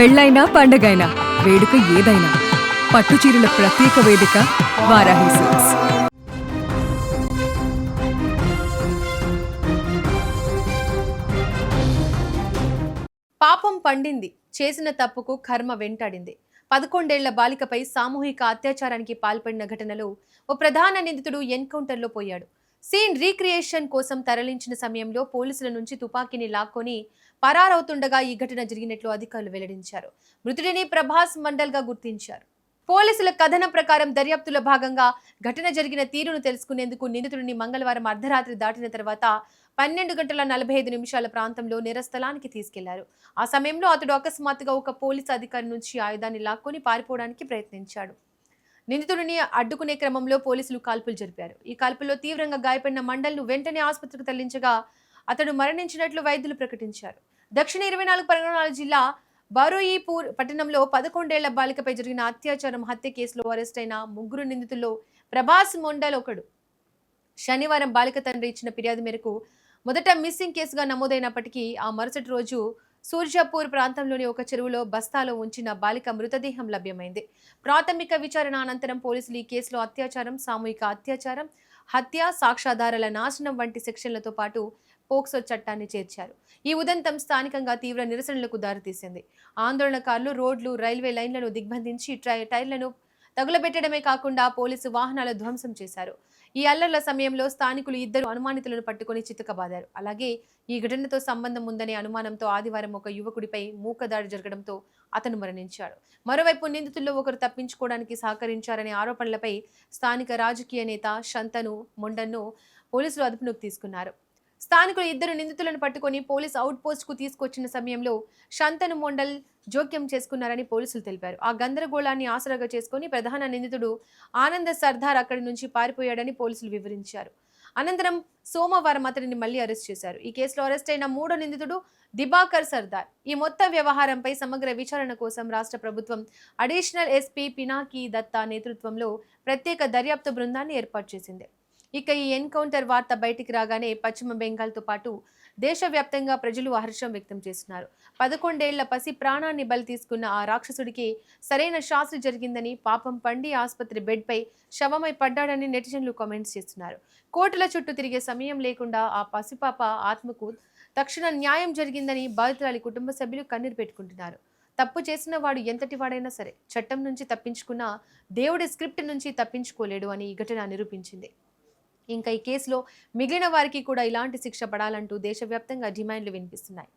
పెళ్ళైనా పండగైనా వేడుక ఏదైనా పట్టుచీరల ప్రత్యేక వేదిక వారాహి సిల్క్స్. పాపం పండింది, చేసిన తప్పుకు కర్మ వెంటాడింది. 11 ఏళ్ల బాలికపై సామూహిక అత్యాచారానికి పాల్పడిన ఘటనలో ఓ ప్రధాన నిందితుడు ఎన్కౌంటర్లో పోయాడు. సీన్ రీక్రియేషన్ కోసం తరలించిన సమయంలో పోలీసుల నుంచి తుపాకీని లాక్కొని పరారవుతుండగా ఈ ఘటన జరిగినట్లు అధికారులు వెల్లడించారు. మృతుడిని ప్రభాస్ మండల్గా గుర్తించారు. పోలీసుల కథనం ప్రకారం దర్యాప్తులో భాగంగా ఘటన జరిగిన తీరును తెలుసుకునేందుకు నిందితుడిని మంగళవారం అర్ధరాత్రి దాటిన తర్వాత 12:45 ప్రాంతంలో నేరస్థలానికి తీసుకెళ్లారు. ఆ సమయంలో అతడు అకస్మాత్తుగా ఒక పోలీసు అధికారి నుంచి ఆయుధాన్ని లాక్కొని పారిపోవడానికి ప్రయత్నించాడు. నిందితుడిని అడ్డుకునే క్రమంలో పోలీసులు కాల్పులు జరిపారు. ఈ కాల్పుల్లో తీవ్రంగా గాయపడిన మండల్ను వెంటనే ఆసుపత్రికి తరలించగా అతడు మరణించినట్లు వైద్యులు ప్రకటించారు. దక్షిణ 24 పరగణాల జిల్లా బారూయిపూర్ పట్టణంలో 11 ఏళ్ల బాలికపై జరిగిన అత్యాచారం హత్య కేసులో అరెస్ట్ అయిన 3 నిందితుల్లో ప్రభాస్ మొండల్ ఒకడు. శనివారం బాలిక తండ్రి ఇచ్చిన ఫిర్యాదు మేరకు మొదట మిస్సింగ్ కేసుగా నమోదైనప్పటికీ ఆ మరుసటి రోజు సూర్జాపూర్ ప్రాంతంలోని ఒక చెరువులో బస్తాలో ఉంచిన బాలిక మృతదేహం లభ్యమైంది. ప్రాథమిక విచారణ అనంతరం పోలీసులు ఈ కేసులో అత్యాచారం, సామూహిక అత్యాచారం, హత్య, సాక్ష్యాధారాల నాశనం వంటి సెక్షన్లతో పాటు పోక్సో చట్టాన్ని చేర్చారు. ఈ ఉదంతం స్థానికంగా తీవ్ర నిరసనలకు దారితీసింది. ఆందోళనకారులు రోడ్లు, రైల్వే లైన్లను దిగ్బంధించి టైర్లను తగులబెట్టడమే కాకుండా పోలీసు వాహనాల ధ్వంసం చేశారు. ఈ అల్లర్ల సమయంలో స్థానికులు 2 అనుమానితులను పట్టుకుని చితకబాదారు. అలాగే ఈ ఘటనతో సంబంధం ఉందనే అనుమానంతో ఆదివారం ఒక యువకుడిపై మూకదాడి జరగడంతో అతను మరణించాడు. మరోవైపు నిందితుల్లో ఒకరు తప్పించుకోవడానికి సహకరించారనే ఆరోపణలపై స్థానిక రాజకీయ నేత శంతను మొండన్ను పోలీసులు అదుపులోకి తీసుకున్నారు. స్థానికులు 2 నిందితులను పట్టుకొని పోలీస్ అవుట్ పోస్ట్ కు తీసుకొచ్చిన సమయంలో శంతను మొండల్ జోక్యం చేసుకున్నారని పోలీసులు తెలిపారు. ఆ గందరగోళాన్ని ఆసరాగా చేసుకుని ప్రధాన నిందితుడు ఆనంద్ సర్దార్ అక్కడి నుంచి పారిపోయాడని పోలీసులు వివరించారు. అనంతరం సోమవారం అతడిని మళ్లీ అరెస్ట్ చేశారు. ఈ కేసులో అరెస్ట్ అయిన 3వ నిందితుడు దిబాకర్ సర్దార్. ఈ మొత్తం వ్యవహారంపై సమగ్ర విచారణ కోసం రాష్ట్ర ప్రభుత్వం అడిషనల్ ఎస్పీ పినాకీ దత్తా నేతృత్వంలో ప్రత్యేక దర్యాప్తు బృందాన్ని ఏర్పాటు చేసింది. ఇక ఈ ఎన్కౌంటర్ వార్త బయటికి రాగానే పశ్చిమ బెంగాల్తో పాటు దేశవ్యాప్తంగా ప్రజలు హర్షం వ్యక్తం చేస్తున్నారు. 11 ఏళ్ల పసి ప్రాణాన్ని బలి తీసుకున్న ఆ రాక్షసుడికి సరైన శాస్త్రి జరిగిందని, పాపం పండి ఆసుపత్రి బెడ్పై శవమై పడ్డాడని నెటిజన్లు కామెంట్స్ చేస్తున్నారు. కోర్టుల చుట్టూ తిరిగే సమయం లేకుండా ఆ పసిపాప ఆత్మకు తక్షణ న్యాయం జరిగిందని బాధితురాలి కుటుంబ సభ్యులు కన్నీరు పెట్టుకుంటున్నారు. తప్పు చేసిన వాడు ఎంతటి వాడైనా సరే చట్టం నుంచి తప్పించుకున్న దేవుడి స్క్రిప్ట్ నుంచి తప్పించుకోలేడు అని ఈ ఘటన నిరూపించింది. ఇంకా ఈ కేసులో మిగిలిన వారికి కూడా ఇలాంటి శిక్ష పడాలంటూ దేశవ్యాప్తంగా డిమాండ్లు వినిపిస్తున్నాయి.